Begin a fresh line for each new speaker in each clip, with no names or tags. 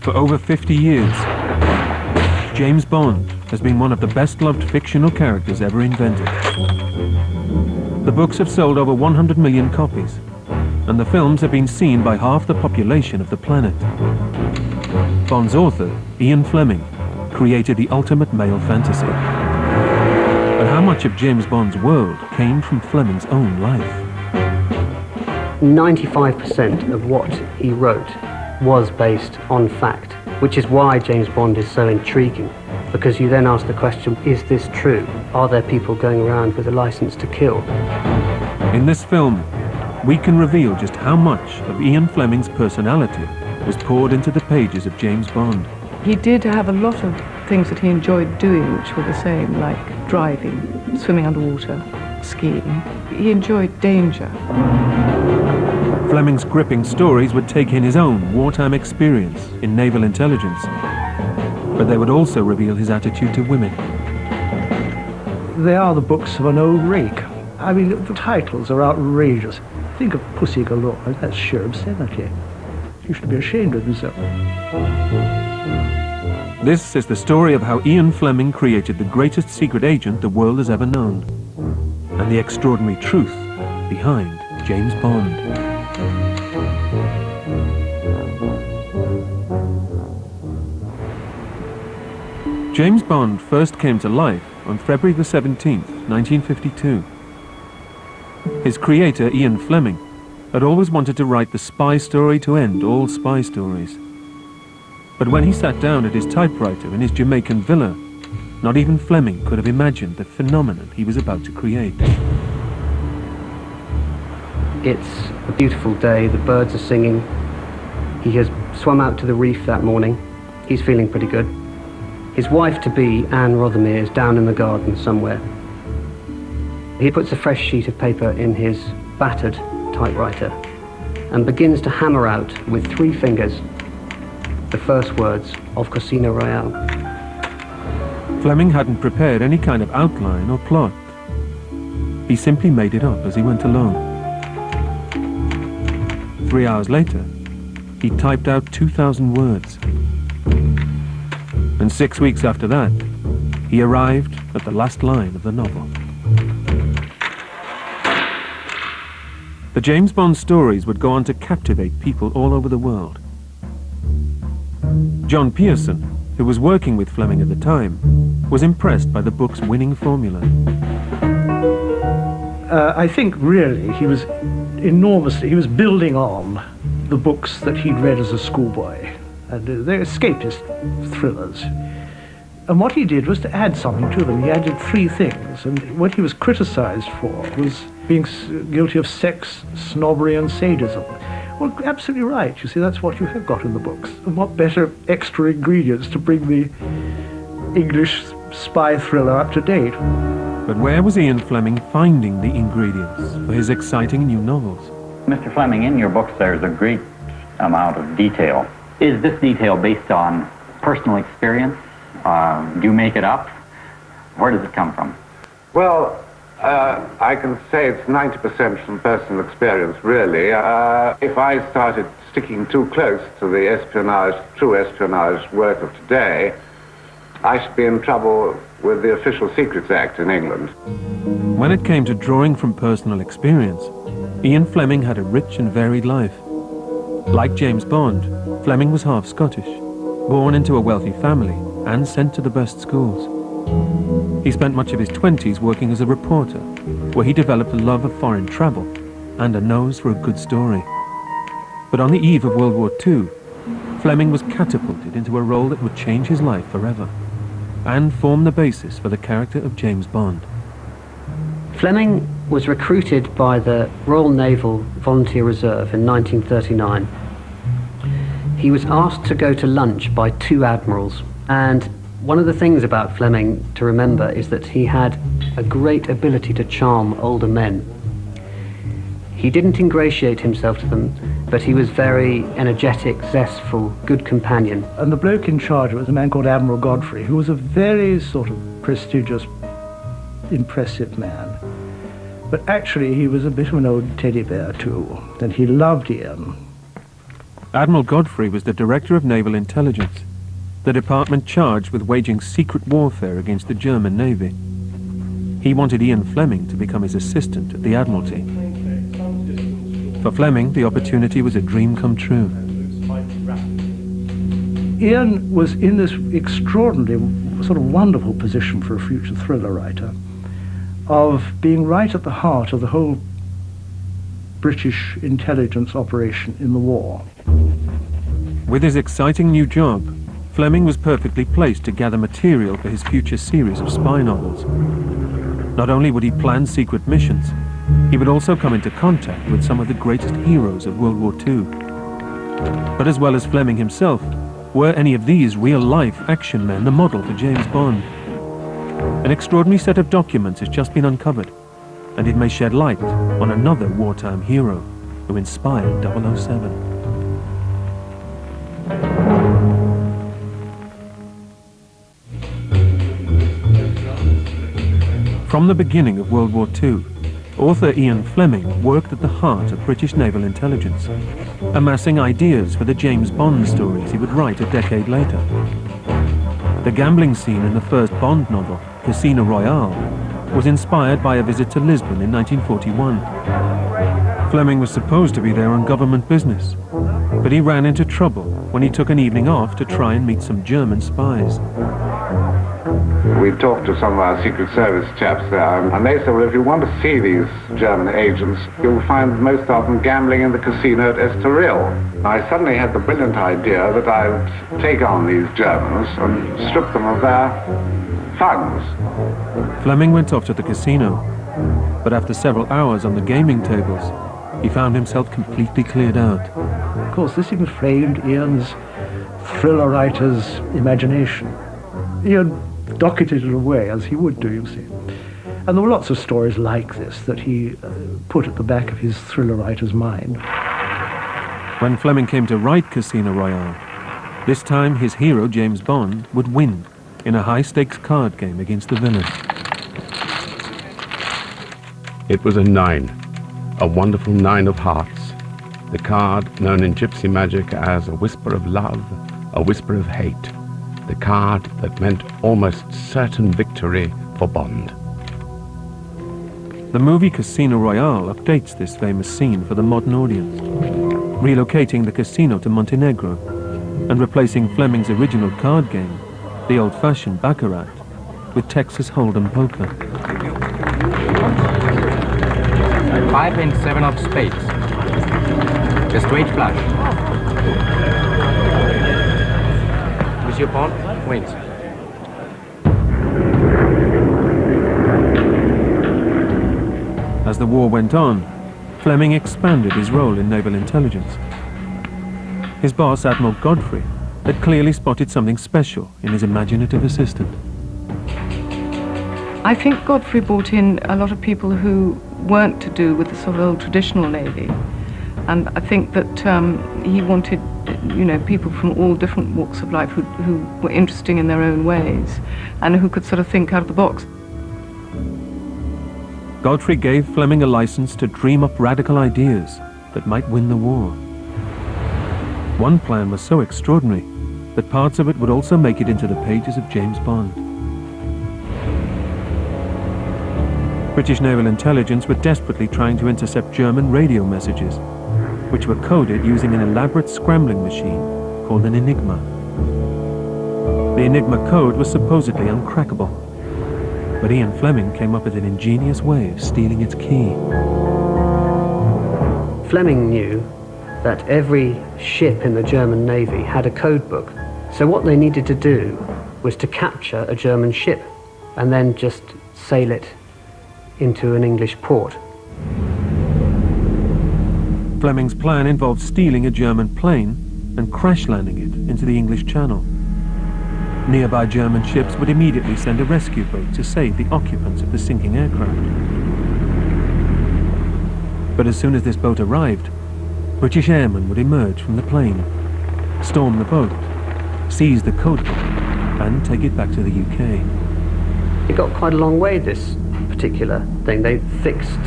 For over 50 years, James Bond has been one of the best-loved fictional characters ever invented. The books have sold over 100 million copies, and the films have been seen by half the population of the planet. Bond's author, Ian Fleming, created the ultimate male fantasy. But how much of James Bond's world came from Fleming's own life?
95% of what he wrote was based on fact, which is why James Bond is so intriguing, because you then ask the question, is this true? Are there people going around with a license to kill?
In this film, we can reveal just how much of Ian Fleming's personality was poured into the pages of James Bond.
He did have a lot of things that he enjoyed doing which were the same, like driving, swimming underwater, skiing. He enjoyed danger.
Fleming's gripping stories would take in his own wartime experience in naval intelligence, but they would also reveal his attitude to women.
They are the books of an old rake. I mean, the titles are outrageous. Think of Pussy Galore, that's sheer obscenity. You should be ashamed of yourself.
This is the story of how Ian Fleming created the greatest secret agent the world has ever known, and the extraordinary truth behind James Bond. James Bond first came to life on February the 17th, 1952. His creator, Ian Fleming, had always wanted to write the spy story to end all spy stories. But when he sat down at his typewriter in his Jamaican villa, not even Fleming could have imagined the phenomenon he was about to create.
It's a beautiful day, the birds are singing. He has swum out to the reef that morning. He's feeling pretty good. His wife-to-be, Anne Rothermere, is down in the garden somewhere. He puts a fresh sheet of paper in his battered typewriter and begins to hammer out with 3 fingers the first words of Casino Royale.
Fleming hadn't prepared any kind of outline or plot. He simply made it up as he went along. 3 hours later, he typed out 2,000 words. And 6 weeks after that, he arrived at the last line of the novel. The James Bond stories would go on to captivate people all over the world. John Pearson, who was working with Fleming at the time, was impressed by the book's winning formula.
I think really he was building on the books that he'd read as a schoolboy. And they're escapist thrillers. And what he did was to add something to them. He added 3 things. And what he was criticized for was being guilty of sex, snobbery, and sadism. Well, absolutely right. You see, that's what you have got in the books. And what better extra ingredients to bring the English spy thriller up to date?
But where was Ian Fleming finding the ingredients for his exciting new novels?
Mr. Fleming, in your books there's a great amount of detail. Is this detail based on personal experience? Do you make it up? Where does it come from?
Well, I can say it's 90% from personal experience, really. If I started sticking too close to the espionage, true espionage work of today, I should be in trouble with the Official Secrets Act in England.
When it came to drawing from personal experience, Ian Fleming had a rich and varied life. Like James Bond, Fleming was half Scottish, born into a wealthy family and sent to the best schools. He spent much of his 20s working as a reporter, where he developed a love of foreign travel and a nose for a good story. But on the eve of World War II, Fleming was catapulted into a role that would change his life forever and form the basis for the character of James Bond.
Fleming was recruited by the Royal Naval Volunteer Reserve in 1939. He was asked to go to lunch by 2 admirals, and one of the things about Fleming to remember is that he had a great ability to charm older men. He didn't ingratiate himself to them, but he was very energetic, zestful, good companion.
And the bloke in charge was a man called Admiral Godfrey, who was a very sort of prestigious, impressive man. But actually he was a bit of an old teddy bear too, and he loved Ian.
Admiral Godfrey was the Director of Naval Intelligence, the department charged with waging secret warfare against the German Navy. He wanted Ian Fleming to become his assistant at the Admiralty. For Fleming, the opportunity was a dream come true.
Ian was in this extraordinarily sort of wonderful position for a future thriller writer of being right at the heart of the whole British intelligence operation in the war.
With his exciting new job, Fleming was perfectly placed to gather material for his future series of spy novels. Not only would he plan secret missions, he would also come into contact with some of the greatest heroes of World War II. But as well as Fleming himself, were any of these real-life action men the model for James Bond? An extraordinary set of documents has just been uncovered, and it may shed light on another wartime hero who inspired 007. From the beginning of World War II, author Ian Fleming worked at the heart of British naval intelligence, amassing ideas for the James Bond stories he would write a decade later. The gambling scene in the first Bond novel, Casino Royale, was inspired by a visit to Lisbon in 1941. Fleming was supposed to be there on government business, but he ran into trouble when he took an evening off to try and meet some German spies.
We talked to some of our Secret Service chaps there, and they said, well, if you want to see these German agents, you'll find most of them gambling in the casino at Estoril. I suddenly had the brilliant idea that I would take on these Germans and strip them of their funds.
Fleming went off to the casino, but after several hours on the gaming tables, he found himself completely cleared out.
Of course, this inflamed Ian's thriller writer's imagination. Ian docketed it away, as he would do, you see. And there were lots of stories like this that he put at the back of his thriller writer's mind.
When Fleming came to write Casino Royale, this time his hero, James Bond, would win in a high-stakes card game against the villain.
It was a 9, a wonderful 9 of hearts, the card known in gypsy magic as a whisper of love, a whisper of hate, the card that meant almost certain victory for Bond.
The movie Casino Royale updates this famous scene for the modern audience, relocating the casino to Montenegro and replacing Fleming's original card game, the old-fashioned Baccarat, with Texas Hold'em poker.
5 and 7 of spades. The straight flush. Monsieur Pawn wins.
As the war went on, Fleming expanded his role in naval intelligence. His boss, Admiral Godfrey, had clearly spotted something special in his imaginative assistant.
I think Godfrey brought in a lot of people who weren't to do with the sort of old traditional Navy. And I think that he wanted, people from all different walks of life who were interesting in their own ways and who could sort of think out of the box.
Godfrey gave Fleming a license to dream up radical ideas that might win the war. One plan was so extraordinary that parts of it would also make it into the pages of James Bond. British naval intelligence were desperately trying to intercept German radio messages, which were coded using an elaborate scrambling machine called an Enigma. The Enigma code was supposedly uncrackable, but Ian Fleming came up with an ingenious way of stealing its key.
Fleming knew that every ship in the German Navy had a code book, so what they needed to do was to capture a German ship and then just sail it into an English port.
Fleming's plan involved stealing a German plane and crash landing it into the English Channel. Nearby German ships would immediately send a rescue boat to save the occupants of the sinking aircraft. But as soon as this boat arrived, British airmen would emerge from the plane, storm the boat, seize the code book, and take it back to the UK.
It got quite a long way, this particular thing. They fixed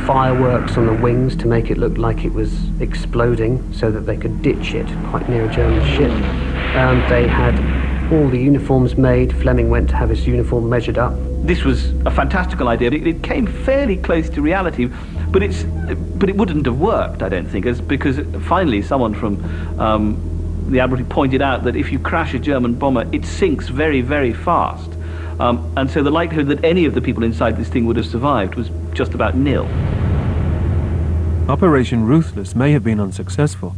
fireworks on the wings to make it look like it was exploding so that they could ditch it quite near a German ship. They had all the uniforms made. Fleming went to have his uniform measured up.
This was a fantastical idea. It came fairly close to reality, but it wouldn't have worked, I don't think, because finally someone from the Admiralty pointed out that if you crash a German bomber, it sinks very, very fast. And so the likelihood that any of the people inside this thing would have survived was just about nil.
Operation Ruthless may have been unsuccessful,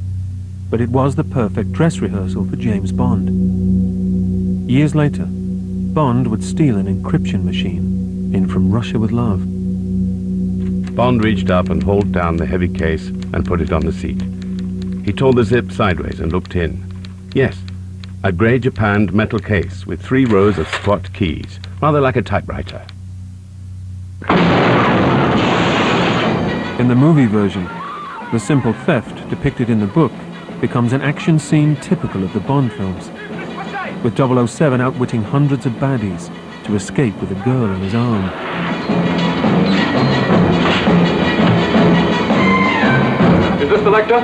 but it was the perfect dress rehearsal for James Bond. Years later, Bond would steal an encryption machine in From Russia with Love.
Bond reached up and hauled down the heavy case and put it on the seat. He tore the zip sideways and looked in. Yes, a grey japanned metal case with 3 rows of squat keys, rather like a typewriter.
In the movie version, the simple theft depicted in the book becomes an action scene typical of the Bond films, with 007 outwitting hundreds of baddies to escape with a girl in his arm.
Is this the lecture?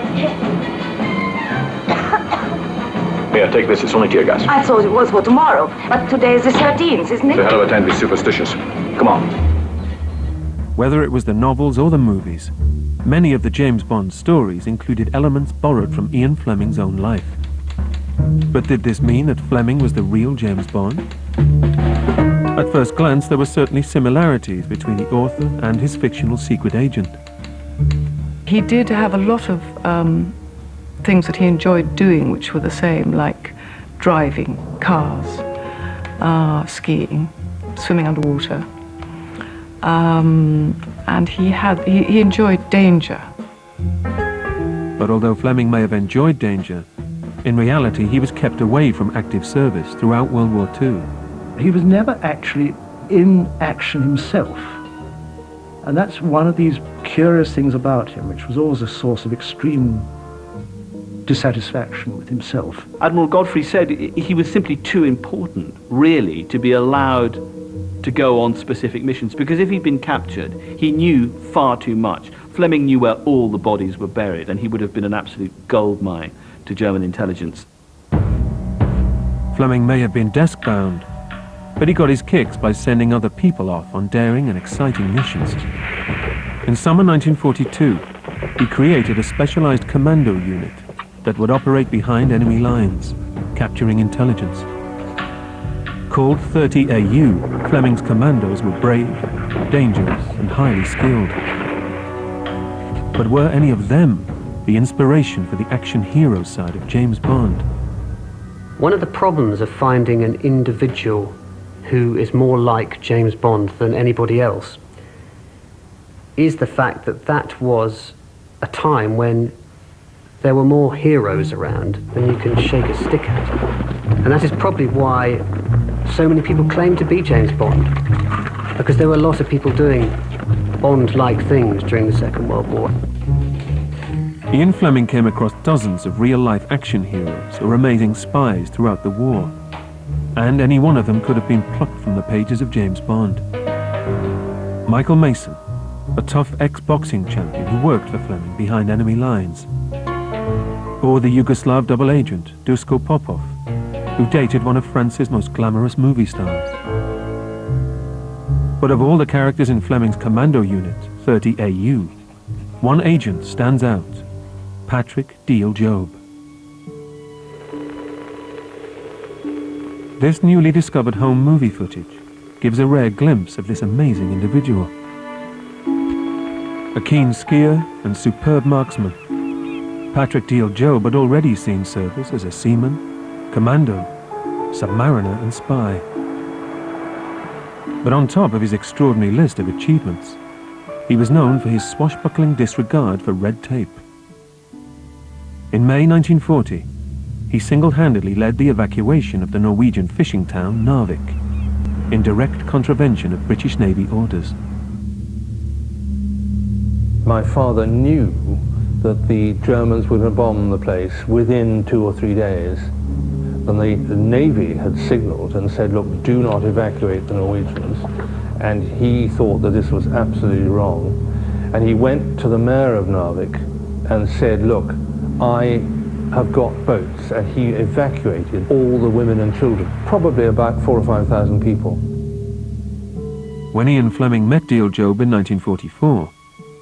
Here, take this. It's only tear gas.
I thought it was for tomorrow, but today is the 13th, isn't it?
It's a hell of a time to be superstitious. Come on.
Whether it was the novels or the movies, many of the James Bond stories included elements borrowed from Ian Fleming's own life. But did this mean that Fleming was the real James Bond? At first glance, there were certainly similarities between the author and his fictional secret agent.
He did have a lot of things that he enjoyed doing which were the same, like driving cars, skiing, swimming underwater. And he enjoyed danger.
But although Fleming may have enjoyed danger, in reality he was kept away from active service throughout World War II.
He was never actually in action himself. And that's one of these curious things about him, which was always a source of extreme dissatisfaction with himself.
Admiral Godfrey said he was simply too important, really, to be allowed to go on specific missions, because if he'd been captured, he knew far too much. Fleming knew where all the bodies were buried, and he would have been an absolute goldmine to German intelligence.
Fleming may have been desk-bound, but he got his kicks by sending other people off on daring and exciting missions. In summer 1942, he created a specialized commando unit that would operate behind enemy lines, capturing intelligence. Called 30AU, Fleming's commandos were brave, dangerous, and highly skilled. But were any of them the inspiration for the action hero side of James Bond?
One of the problems of finding an individual who is more like James Bond than anybody else is the fact that that was a time when there were more heroes around than you can shake a stick at. And that is probably why so many people claim to be James Bond, because there were a lot of people doing Bond-like things during the Second World War.
Ian Fleming came across dozens of real-life action heroes or amazing spies throughout the war, and any one of them could have been plucked from the pages of James Bond. Michael Mason, a tough ex-boxing champion who worked for Fleming behind enemy lines. Or the Yugoslav double agent, Duško Popov, who dated one of France's most glamorous movie stars. But of all the characters in Fleming's commando unit, 30AU, one agent stands out: Patrick Deal-Job. This newly discovered home movie footage gives a rare glimpse of this amazing individual. A keen skier and superb marksman, Patrick Deal-Job had already seen service as a seaman, commando, submariner and spy. But on top of his extraordinary list of achievements, he was known for his swashbuckling disregard for red tape. In May 1940, he single-handedly led the evacuation of the Norwegian fishing town Narvik, in direct contravention of British Navy orders.
My father knew that the Germans were going to bomb the place within 2 or 3 days. And the Navy had signaled and said, look, do not evacuate the Norwegians. And he thought that this was absolutely wrong. And he went to the mayor of Narvik and said, look, I have got boats. And he evacuated all the women and children, probably about 4,000 or 5,000 people.
When Ian Fleming met Deal Job in 1944,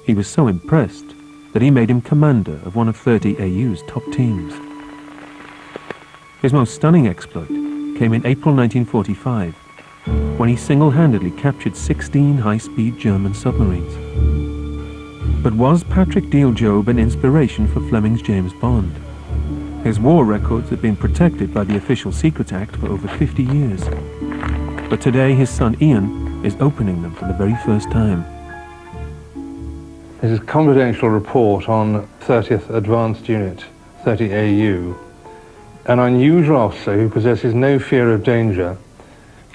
he was so impressed that he made him commander of one of 30 AU's top teams. His most stunning exploit came in April 1945, when he single-handedly captured 16 high-speed German submarines. But was Patrick Deal Job an inspiration for Fleming's James Bond? His war records had been protected by the Official Secrets Act for over 50 years. But today his son Ian is opening them for the very first time.
This is a confidential report on 30th Advanced Unit, 30 AU. An unusual officer who possesses no fear of danger,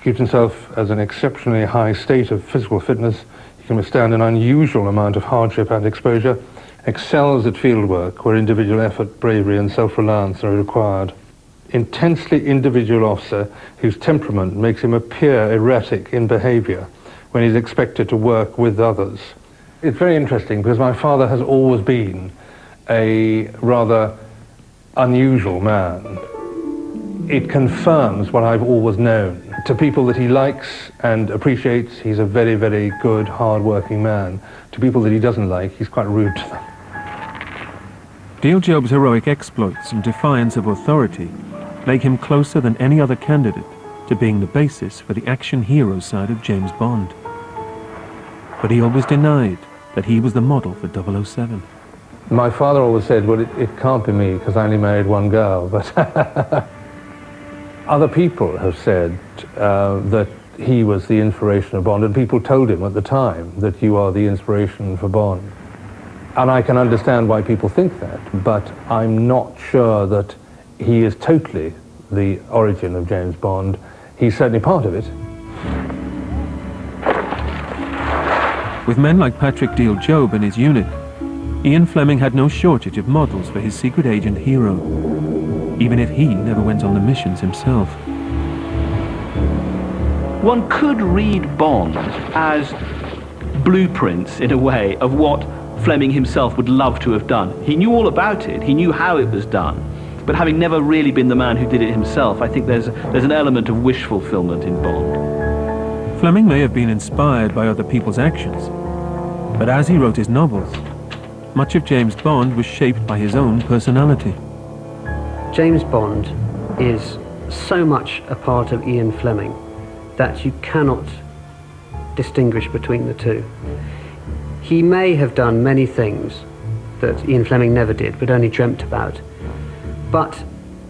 keeps himself as an exceptionally high state of physical fitness, he can withstand an unusual amount of hardship and exposure, excels at field work where individual effort, bravery and self-reliance are required. Intensely individual officer whose temperament makes him appear erratic in behavior when he's expected to work with others. It's very interesting because my father has always been a rather unusual man. It confirms what I've always known. To people that he likes and appreciates, he's a very, very good, hard-working man. To people that he doesn't like, he's quite rude to them.
Deal Job's heroic exploits and defiance of authority make him closer than any other candidate to being the basis for the action hero side of James Bond. But he always denied that he was the model for 007.
My father always said, well, it can't be me because I only married one girl, but other people have said that he was the inspiration of Bond, and people told him at the time that you are the inspiration for Bond. And I can understand why people think that, but I'm not sure that he is totally the origin of James Bond. He's certainly part of it.
With men like Patrick Deal Job and his unit, Ian Fleming had no shortage of models for his secret agent hero, even if he never went on the missions himself.
One could read Bond as blueprints, in a way, of what Fleming himself would love to have done. He knew all about it, he knew how it was done, but having never really been the man who did it himself, I think there's an element of wish fulfillment in Bond.
Fleming may have been inspired by other people's actions, but as he wrote his novels, much of James Bond was shaped by his own personality.
James Bond is so much a part of Ian Fleming that you cannot distinguish between the two. He may have done many things that Ian Fleming never did, but only dreamt about. But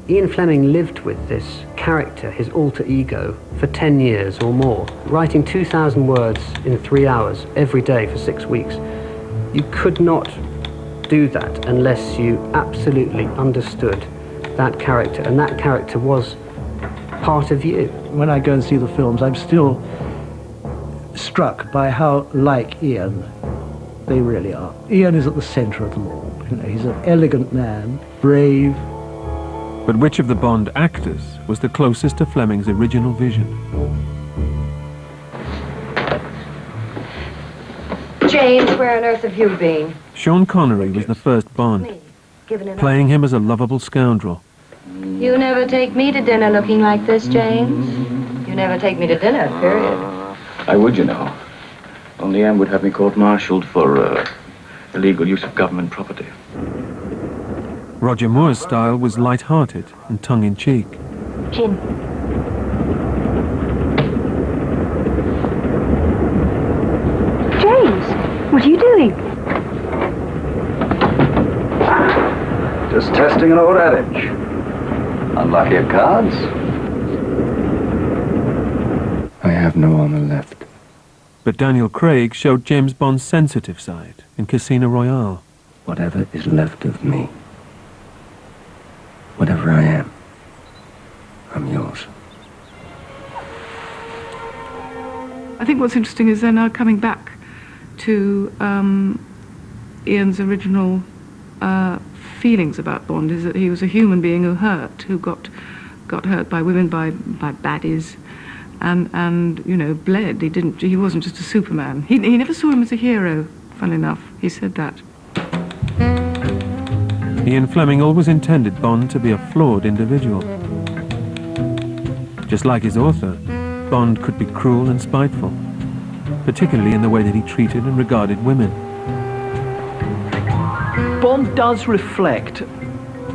Ian Fleming lived with this character, his alter ego, for 10 years or more, writing 2,000 words in 3 hours every day for 6 weeks. You could not do that unless you absolutely understood that character, and that character was part of you.
When I go and see the films, I'm still struck by how like Ian they really are. Ian is at the center of them all. You know, he's an elegant man, brave.
But which of the Bond actors was the closest to Fleming's original vision?
James, where on earth have you been?
Sean Connery was the first Bond, playing him as a lovable scoundrel.
You never take me to dinner looking like this, James. You never take me to dinner, period.
I would, you know. Only Anne would have me court-martialed for illegal use of government property.
Roger Moore's style was light-hearted and tongue-in-cheek.
Gin. James, what are you doing?
Just testing an old adage. Unlucky at cards?
I have no honor left.
But Daniel Craig showed James Bond's sensitive side in Casino Royale.
Whatever is left of me, whatever I am, I'm yours.
I think what's interesting is they're now coming back to Ian's original feelings about Bond is that he was a human being who got hurt by women, by baddies, and you know, bled. He wasn't just a Superman. He never saw him as a hero, fun enough. He said that.
Ian Fleming always intended Bond to be a flawed individual. Just like his author, Bond could be cruel and spiteful, particularly in the way that he treated and regarded women.
Bond does reflect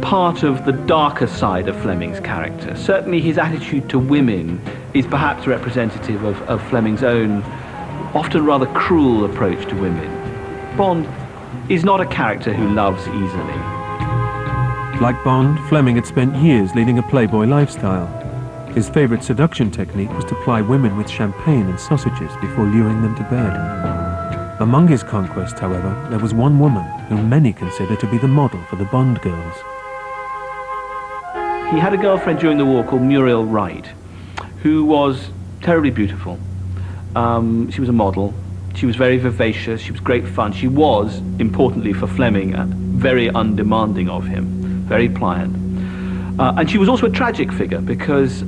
part of the darker side of Fleming's character. Certainly his attitude to women is perhaps representative of Fleming's own often rather cruel approach to women. Bond is not a character who loves easily.
Like Bond, Fleming had spent years leading a playboy lifestyle. His favorite seduction technique was to ply women with champagne and sausages before luring them to bed. Among his conquests, however, there was one woman whom many consider to be the model for the Bond girls.
He had a girlfriend during the war called Muriel Wright, who was terribly beautiful. She was a model. She was very vivacious. She was great fun. She was, importantly for Fleming, very undemanding of him, very pliant. And she was also a tragic figure because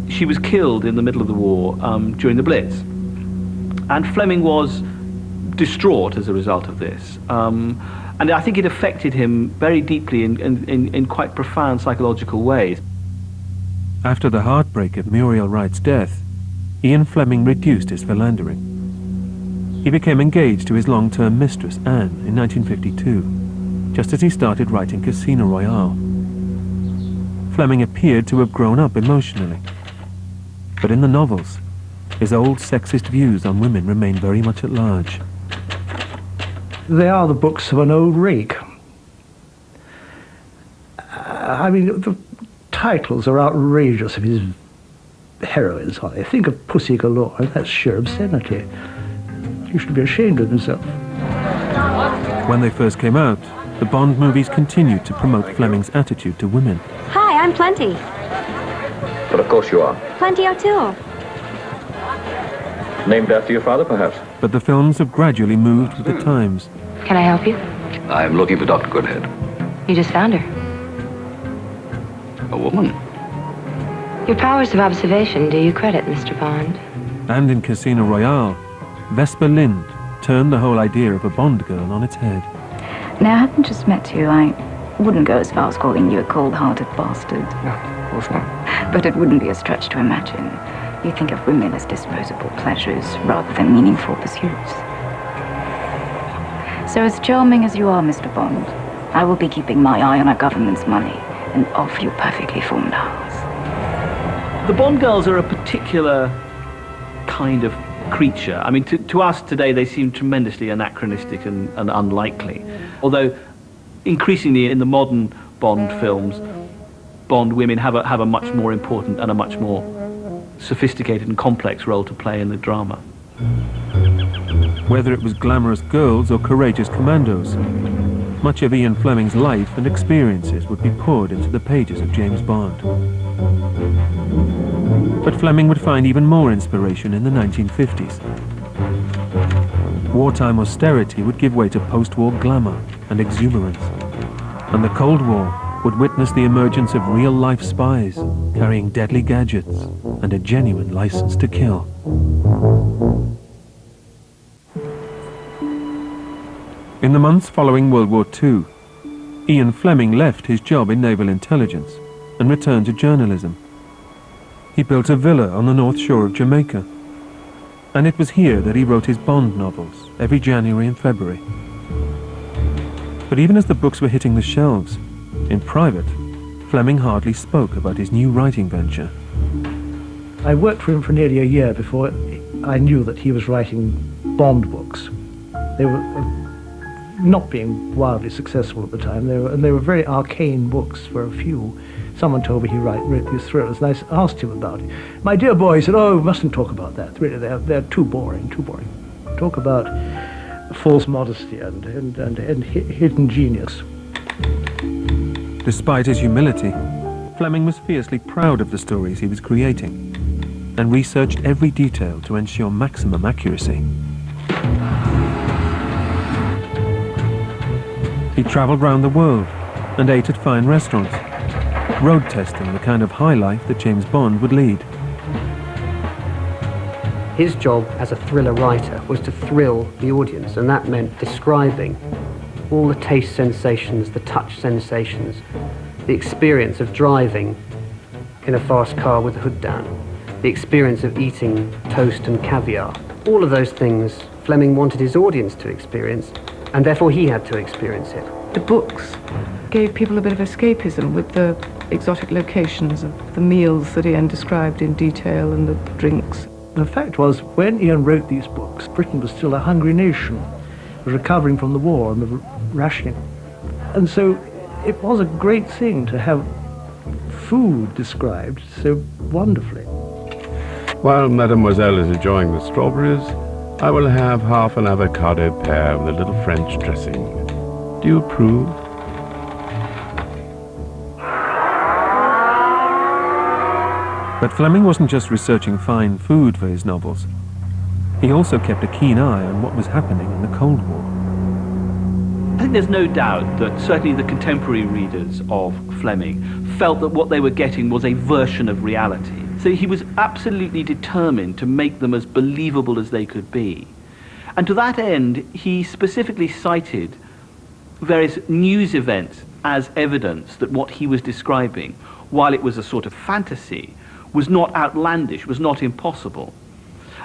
she was killed in the middle of the war during the Blitz. And Fleming was distraught as a result of this. And I think it affected him very deeply in quite profound psychological ways.
After the heartbreak of Muriel Wright's death, Ian Fleming reduced his philandering. He became engaged to his long-term mistress, Anne, in 1952, just as he started writing Casino Royale. Fleming appeared to have grown up emotionally. But in the novels, his old sexist views on women remain very much at large.
They are the books of an old rake. I mean, the titles are outrageous of his heroines, aren't they? Think of Pussy Galore, that's sheer obscenity. He should be ashamed of himself.
When they first came out, the Bond movies continued to promote Fleming's attitude to women.
Hi, I'm Plenty.
But of course you are.
Plenty O'Toole.
Named after your father, perhaps?
But the films have gradually moved with the times.
Can I help you?
I'm looking for Dr. Goodhead.
You just found her.
A woman?
Your powers of observation do you credit, Mr. Bond.
And in Casino Royale, Vesper Lynd turned the whole idea of a Bond girl on its head.
Now, having just met you, I wouldn't go as far as calling you a cold-hearted bastard.
No, of course not.
But it wouldn't be a stretch to imagine you think of women as disposable pleasures rather than meaningful pursuits. So as charming as you are, Mr. Bond, I will be keeping my eye on our government's money and off your perfectly formed hours.
The Bond girls are a particular kind of creature. I mean, to us today, they seem tremendously anachronistic and unlikely. Although, increasingly in the modern Bond films, Bond women have a much more important and a much more sophisticated and complex role to play in the drama.
Whether it was glamorous girls or courageous commandos, much of Ian Fleming's life and experiences would be poured into the pages of James Bond. But Fleming would find even more inspiration in the 1950s. Wartime austerity would give way to post-war glamour and exuberance, and the Cold War would witness the emergence of real-life spies carrying deadly gadgets and a genuine license to kill. In the months following World War II, Ian Fleming left his job in naval intelligence and returned to journalism. He built a villa on the north shore of Jamaica, and it was here that he wrote his Bond novels every January and February. But even as the books were hitting the shelves, in private, Fleming hardly spoke about his new writing venture.
I worked for him for nearly a year before I knew that he was writing Bond books. They were not being wildly successful at the time. They were very arcane books for a few. Someone told me he wrote these thrillers, and I asked him about it. My dear boy, he said, "Oh, we mustn't talk about that. Really, they're too boring, too boring. Talk about false modesty and hidden genius."
Despite his humility, Fleming was fiercely proud of the stories he was creating and researched every detail to ensure maximum accuracy. He travelled round the world and ate at fine restaurants, road testing the kind of high life that James Bond would lead.
His job as a thriller writer was to thrill the audience, and that meant describing all the taste sensations, the touch sensations, the experience of driving in a fast car with the hood down, the experience of eating toast and caviar. All of those things Fleming wanted his audience to experience, and therefore he had to experience it.
The books gave people a bit of escapism with the exotic locations of the meals that Ian described in detail and the drinks.
The fact was, when Ian wrote these books, Britain was still a hungry nation, recovering from the war and the rationing. And so it was a great thing to have food described so wonderfully.
While Mademoiselle is enjoying the strawberries, I will have half an avocado pear with a little French dressing. Do you approve?
But Fleming wasn't just researching fine food for his novels. He also kept a keen eye on what was happening in the Cold War.
I think there's no doubt that certainly the contemporary readers of Fleming felt that what they were getting was a version of reality. So he was absolutely determined to make them as believable as they could be. And to that end, he specifically cited various news events as evidence that what he was describing, while it was a sort of fantasy, was not outlandish, was not impossible.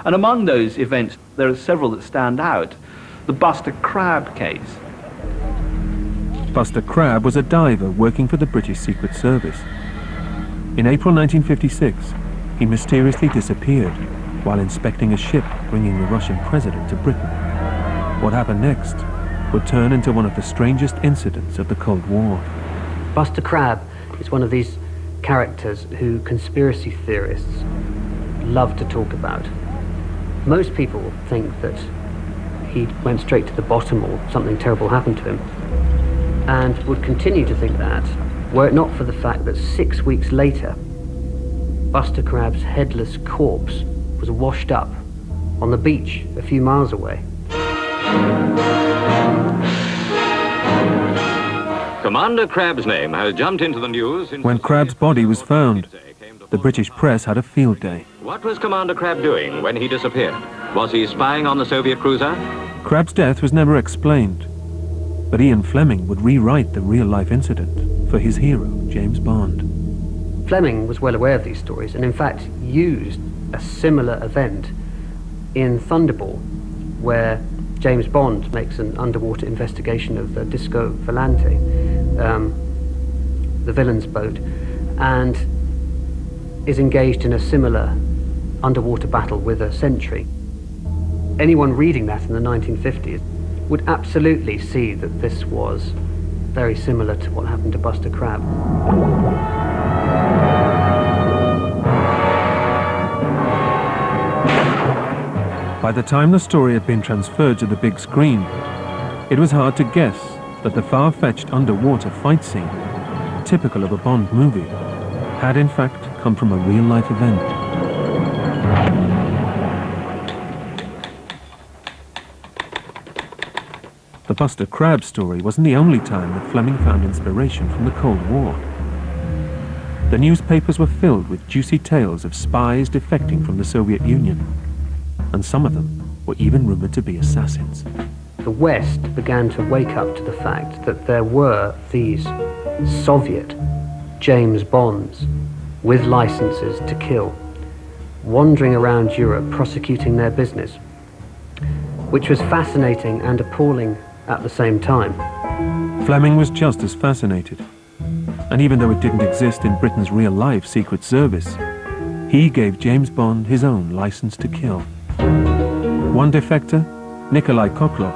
And among those events, there are several that stand out. The Buster Crabbe case.
Buster Crabbe was a diver working for the British Secret Service. In April 1956, he mysteriously disappeared while inspecting a ship bringing the Russian president to Britain. What happened next would turn into one of the strangest incidents of the Cold War.
Buster Crabbe is one of these characters who conspiracy theorists love to talk about. Most people think that he went straight to the bottom or something terrible happened to him, and would continue to think that were it not for the fact that 6 weeks later, Buster Crabbe's headless corpse was washed up on the beach a few miles away.
Commander Crabbe's name has jumped into the news.
When Crabbe's body was found, the British press had a field day.
What was Commander Crabbe doing when he disappeared? Was he spying on the Soviet cruiser?
Crabbe's death was never explained, but Ian Fleming would rewrite the real-life incident for his hero, James Bond.
Fleming was well aware of these stories, and in fact used a similar event in Thunderball, where James Bond makes an underwater investigation of the Disco Volante, the villain's boat, and is engaged in a similar underwater battle with a sentry. Anyone reading that in the 1950s would absolutely see that this was very similar to what happened to Buster Crabbe.
By the time the story had been transferred to the big screen, it was hard to guess that the far-fetched underwater fight scene, typical of a Bond movie, had in fact come from a real-life event. The Buster Crabbe story wasn't the only time that Fleming found inspiration from the Cold War. The newspapers were filled with juicy tales of spies defecting from the Soviet Union, and some of them were even rumored to be assassins.
The West began to wake up to the fact that there were these Soviet James Bonds with licenses to kill, wandering around Europe prosecuting their business, which was fascinating and appalling at the same time.
Fleming was just as fascinated, and even though it didn't exist in Britain's real-life Secret Service, he gave James Bond his own license to kill. One defector, Nikolai Koklov,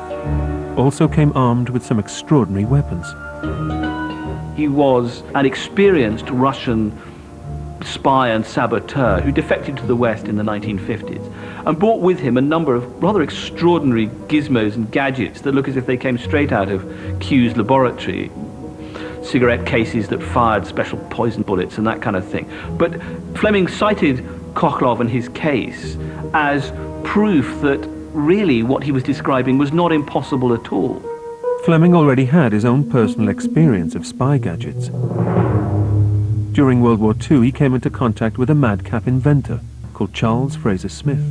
also came armed with some extraordinary weapons.
He was an experienced Russian spy and saboteur who defected to the West in the 1950s and brought with him a number of rather extraordinary gizmos and gadgets that look as if they came straight out of Q's laboratory. Cigarette cases that fired special poison bullets and that kind of thing. But Fleming cited Koklov and his case as proof that really what he was describing was not impossible at all.
Fleming already had his own personal experience of spy gadgets. During World War II, he came into contact with a madcap inventor called Charles Fraser Smith.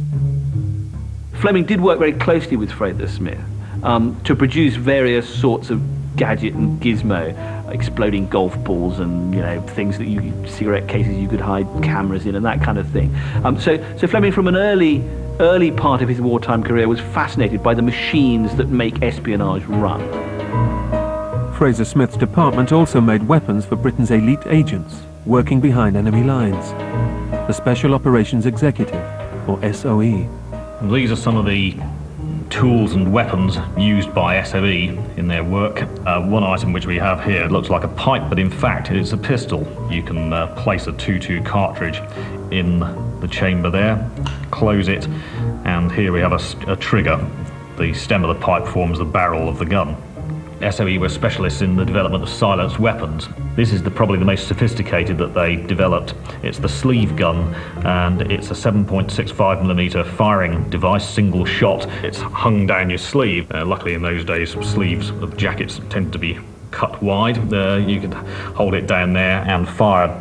Fleming did work very closely with Fraser Smith to produce various sorts of gadget and gizmo, exploding golf balls and things that cigarette cases you could hide cameras in and that kind of thing. So Fleming, from an early part of his wartime career, was fascinated by the machines that make espionage run.
Fraser Smith's department also made weapons for Britain's elite agents working behind enemy lines, the Special Operations Executive, or SOE.
These are some of the tools and weapons used by SOE in their work. One item which we have here looks like a pipe, but in fact it's a pistol. You can place a .22 cartridge in the chamber there, close it, and here we have a trigger. The stem of the pipe forms the barrel of the gun. SOE were specialists in the development of silenced weapons. This is probably the most sophisticated that they developed. It's the sleeve gun, and it's a 7.65mm firing device, single shot. It's hung down your sleeve. Luckily in those days, sleeves of jackets tended to be cut wide. You could hold it down there and fire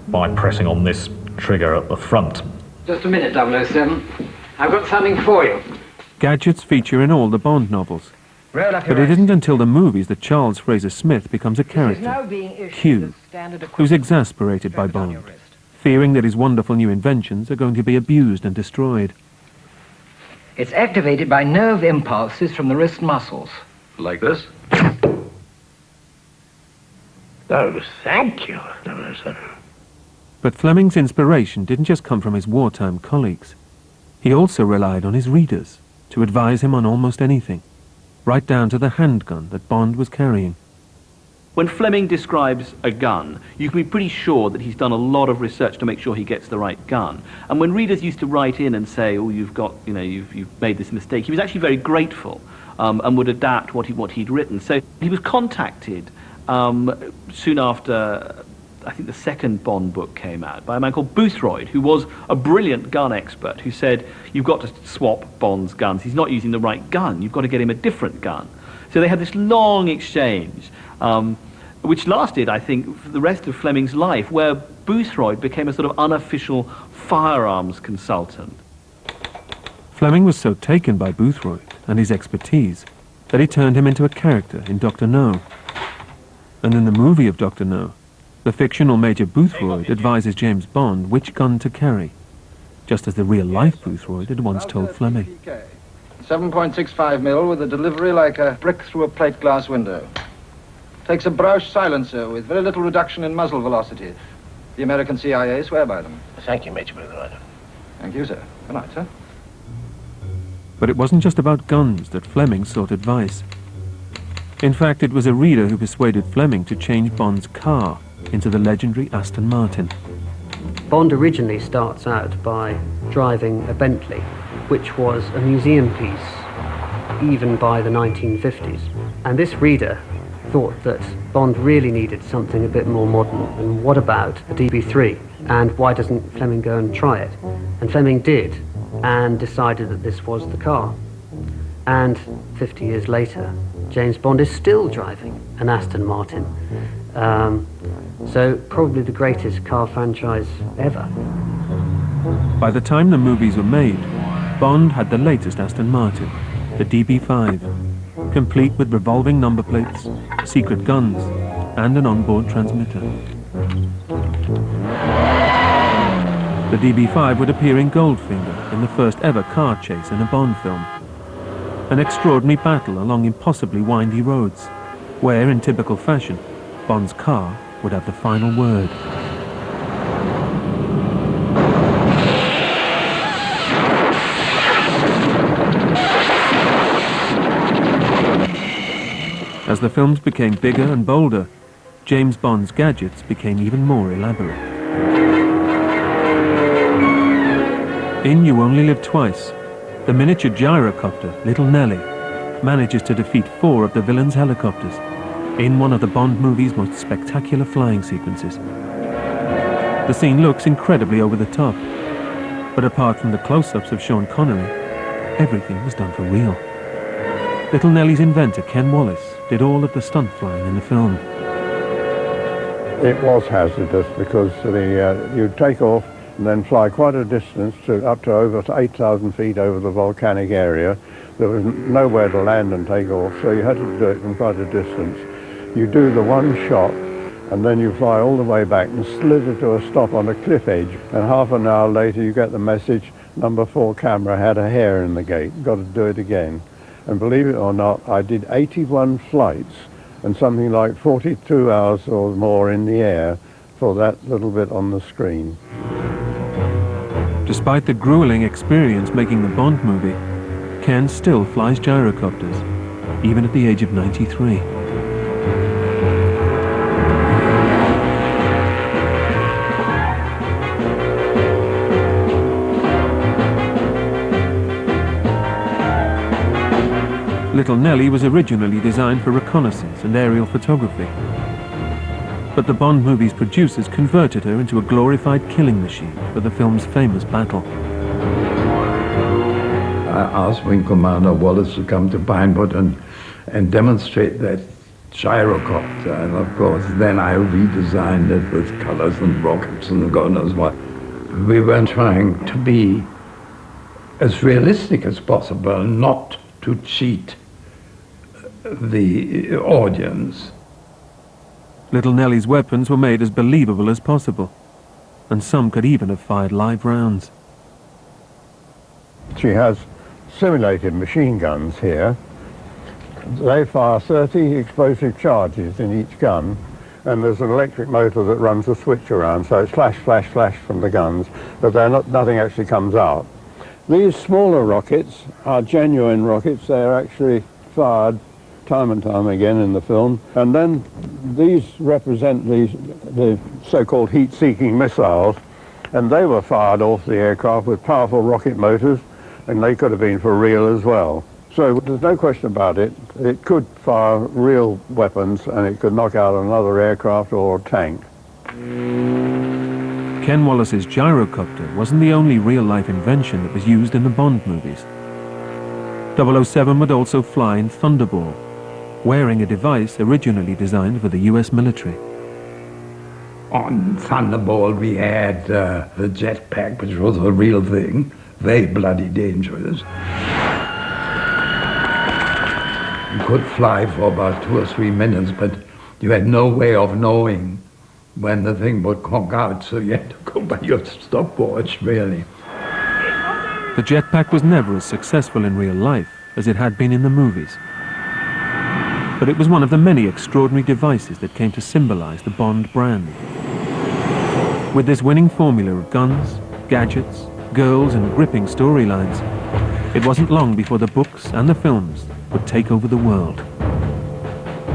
by pressing on this trigger at the front.
Just a minute, 007. I've got something for you.
Gadgets feature in all the Bond novels. But it isn't until the movies that Charles Fraser Smith becomes a character, Q, who's exasperated by Bond, fearing that his wonderful new inventions are going to be abused and destroyed.
It's activated by nerve impulses from the wrist muscles.
Like this?
Oh, thank you, 007.
But Fleming's inspiration didn't just come from his wartime colleagues. He also relied on his readers to advise him on almost anything, right down to the handgun that Bond was carrying.
When Fleming describes a gun, you can be pretty sure that he's done a lot of research to make sure he gets the right gun. And when readers used to write in and say, oh, you've made this mistake, he was actually very grateful and would adapt what he'd written. So he was contacted soon after, I think the second Bond book came out, by a man called Boothroyd, who was a brilliant gun expert, who said, you've got to swap Bond's guns. He's not using the right gun. You've got to get him a different gun. So they had this long exchange, which lasted, I think, for the rest of Fleming's life, where Boothroyd became a sort of unofficial firearms consultant.
Fleming was so taken by Boothroyd and his expertise that he turned him into a character in Dr. No. And in the movie of Dr. No, the fictional Major Boothroyd advises James Bond which gun to carry, just as the real-life Boothroyd had once told Fleming.
7.65mm with a delivery like a brick through a plate glass window. Takes a Brausch silencer with very little reduction in muzzle velocity. The American CIA swear by them.
Thank you, Major Boothroyd.
Thank you, sir. Good night, sir.
But it wasn't just about guns that Fleming sought advice. In fact, it was a reader who persuaded Fleming to change Bond's car into the legendary Aston Martin.
Bond originally starts out by driving a Bentley, which was a museum piece even by the 1950s. And this reader thought that Bond really needed something a bit more modern, and what about a DB3? And why doesn't Fleming go and try it? And Fleming did, and decided that this was the car. And 50 years later, James Bond is still driving an Aston Martin. So probably the greatest car franchise ever.
By the time the movies were made, Bond had the latest Aston Martin, the DB5, complete with revolving number plates, secret guns, and an onboard transmitter. The DB5 would appear in Goldfinger in the first ever car chase in a Bond film. An extraordinary battle along impossibly windy roads, where, in typical fashion, Bond's car would have the final word. As the films became bigger and bolder, James Bond's gadgets became even more elaborate. In You Only Live Twice, the miniature gyrocopter, Little Nellie, manages to defeat 4 of the villain's helicopters in one of the Bond movie's most spectacular flying sequences. The scene looks incredibly over the top, but apart from the close-ups of Sean Connery, everything was done for real. Little Nellie's inventor, Ken Wallace, did all of the stunt flying in the film.
It was hazardous because you'd take off and then fly quite a distance up to over 8,000 feet over the volcanic area. There was nowhere to land and take off, so you had to do it from quite a distance. You do the one shot, and then you fly all the way back and slither to a stop on a cliff edge, and half an hour later you get the message, number 4 camera had a hair in the gate, got to do it again. And believe it or not, I did 81 flights and something like 42 hours or more in the air for that little bit on the screen.
Despite the grueling experience making the Bond movie, Ken still flies gyrocopters, even at the age of 93. Little Nellie was originally designed for reconnaissance and aerial photography. But the Bond movie's producers converted her into a glorified killing machine for the film's famous battle.
I asked Wing Commander Wallace to come to Pinewood and demonstrate that gyrocopter, and of course then I redesigned it with colors and rockets and God knows what. We were trying to be as realistic as possible, not to cheat the audience.
Little Nellie's weapons were made as believable as possible, and some could even have fired live rounds.
She has simulated machine guns here. They fire 30 explosive charges in each gun, and there's an electric motor that runs a switch around, so it's flash, flash, flash from the guns, but nothing actually comes out. These smaller rockets are genuine rockets. They're actually fired time and time again in the film. And then these represent the so-called heat-seeking missiles, and they were fired off the aircraft with powerful rocket motors, and they could have been for real as well. So there's no question about it. It could fire real weapons, and it could knock out another aircraft or tank.
Ken Wallace's gyrocopter wasn't the only real-life invention that was used in the Bond movies. 007 would also fly in Thunderball, wearing a device originally designed for the US military.
On Thunderball we had the jetpack, which was a real thing, very bloody dangerous. You could fly for about 2 or 3 minutes, but you had no way of knowing when the thing would conk out, so you had to go by your stopwatch, really.
The jetpack was never as successful in real life as it had been in the movies. But it was one of the many extraordinary devices that came to symbolize the Bond brand. With this winning formula of guns, gadgets, girls, and gripping storylines, it wasn't long before the books and the films would take over the world.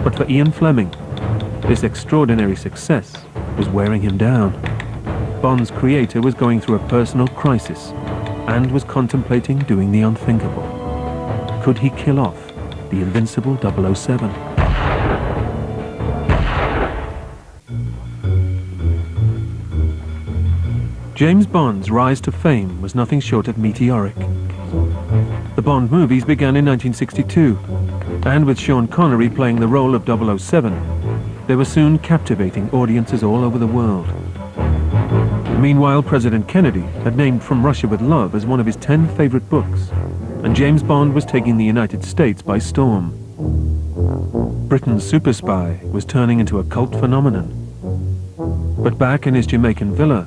But for Ian Fleming, this extraordinary success was wearing him down. Bond's creator was going through a personal crisis and was contemplating doing the unthinkable. Could he kill off the invincible 007? James Bond's rise to fame was nothing short of meteoric. The Bond movies began in 1962, and with Sean Connery playing the role of 007, they were soon captivating audiences all over the world. Meanwhile, President Kennedy had named From Russia with Love as one of his 10 favorite books, and James Bond was taking the United States by storm. Britain's super spy was turning into a cult phenomenon. But back in his Jamaican villa,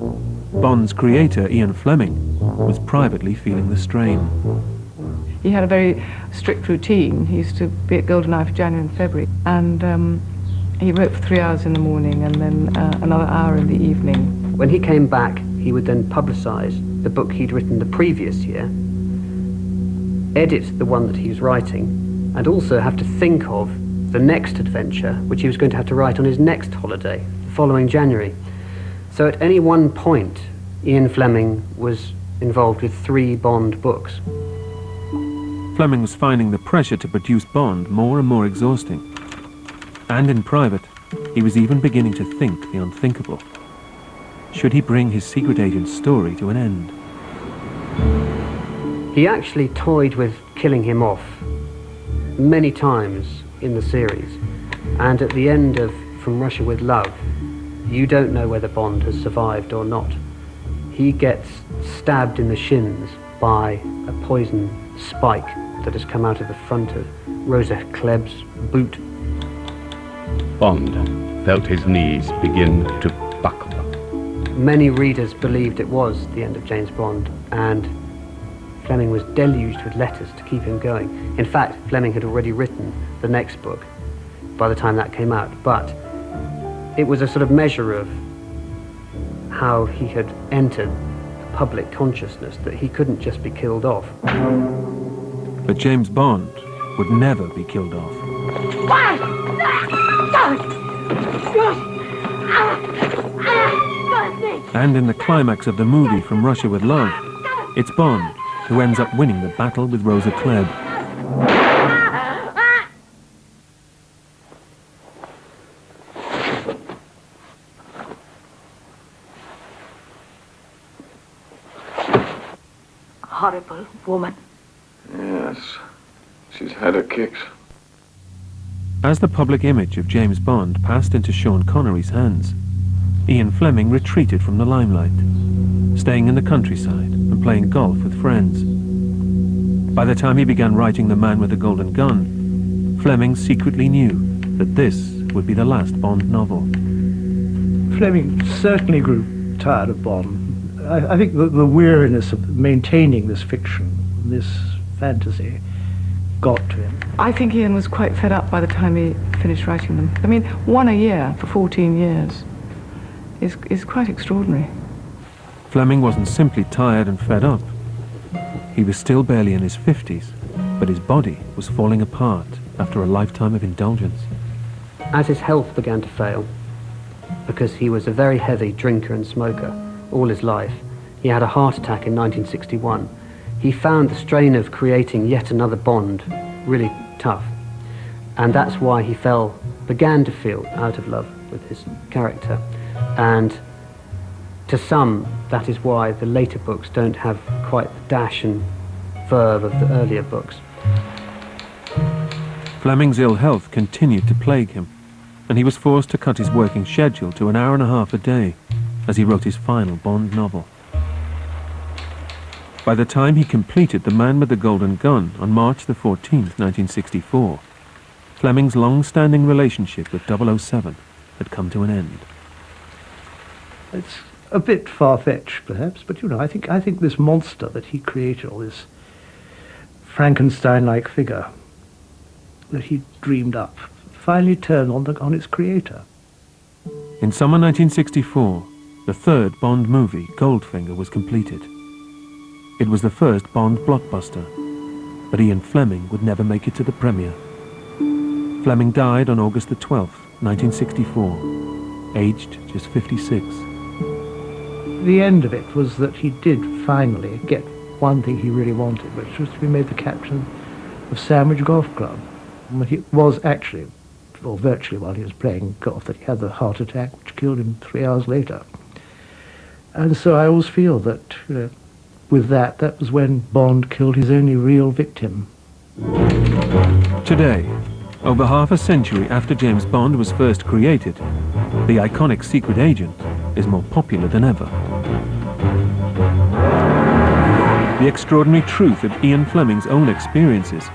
Bond's creator, Ian Fleming, was privately feeling the strain.
He had a very strict routine. He used to be at GoldenEye for January and February, and he wrote for 3 hours in the morning and then another hour in the evening.
When he came back, he would then publicise the book he'd written the previous year, edit the one that he was writing, and also have to think of the next adventure, which he was going to have to write on his next holiday, the following January. So at any one point, Ian Fleming was involved with 3 Bond books.
Fleming was finding the pressure to produce Bond more and more exhausting. And in private, he was even beginning to think the unthinkable. Should he bring his secret agent's story to an end?
He actually toyed with killing him off many times in the series. And at the end of From Russia with Love, you don't know whether Bond has survived or not. He gets stabbed in the shins by a poison spike that has come out of the front of Rosa Kleb's boot.
Bond felt his knees begin to buckle.
Many readers believed it was the end of James Bond, and Fleming was deluged with letters to keep him going. In fact, Fleming had already written the next book by the time that came out, but it was a sort of measure of how he had entered the public consciousness that he couldn't just be killed off.
But James Bond would never be killed off. And in the climax of the movie From Russia with Love, it's Bond who ends up winning the battle with Rosa Klebb.
Horrible woman.
Yes, she's had her kicks.
As the public image of James Bond passed into Sean Connery's hands, Ian Fleming retreated from the limelight, staying in the countryside and playing golf with friends. By the time he began writing The Man with the Golden Gun, Fleming secretly knew that this would be the last Bond novel.
Fleming certainly grew tired of Bond. I think the weariness of maintaining this fiction, this fantasy, got to him.
I think Ian was quite fed up by the time he finished writing them. I mean, one a year for 14 years is quite extraordinary.
Fleming wasn't simply tired and fed up. He was still barely in his 50s, but his body was falling apart after a lifetime of indulgence.
As his health began to fail, because he was a very heavy drinker and smoker all his life, he had a heart attack in 1961. He found the strain of creating yet another Bond really tough, and that's why he began to feel out of love with his character. And to some, that is why the later books don't have quite the dash and verve of the earlier books.
Fleming's ill health continued to plague him, and he was forced to cut his working schedule to an hour and a half a day as he wrote his final Bond novel. By the time he completed The Man with the Golden Gun on March the 14th, 1964, Fleming's long-standing relationship with 007 had come to an end.
It's a bit far-fetched, perhaps, but you know, I think this monster that he created, or this Frankenstein-like figure that he dreamed up, finally turned on its creator.
In summer 1964, the third Bond movie, Goldfinger, was completed. It was the first Bond blockbuster, but Ian Fleming would never make it to the premiere. Fleming died on August the 12th, 1964, aged just 56.
The end of it was that he did finally get one thing he really wanted, which was to be made the captain of Sandwich Golf Club. But he was actually, or virtually while he was playing golf, that he had the heart attack which killed him 3 hours later. And so I always feel that, you know, with that was when Bond killed his only real victim.
Today, over half a century after James Bond was first created, the iconic secret agent is more popular than ever. The extraordinary truth of Ian Fleming's own experiences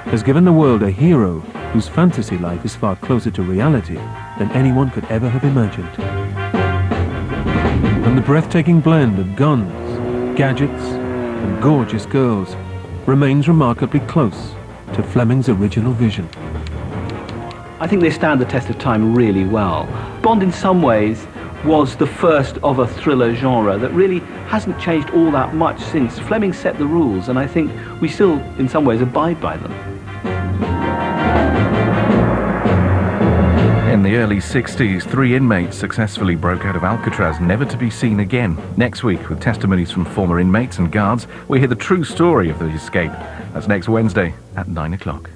has given the world a hero whose fantasy life is far closer to reality than anyone could ever have imagined. And the breathtaking blend of guns, gadgets, and gorgeous girls remains remarkably close to Fleming's original vision.
I think they stand the test of time really well. Bond, in some ways, was the first of a thriller genre that really hasn't changed all that much since. Fleming set the rules, and I think we still, in some ways, abide by them.
In the early 60s, 3 inmates successfully broke out of Alcatraz, never to be seen again. Next week, with testimonies from former inmates and guards, we hear the true story of the escape. That's next Wednesday at 9 o'clock.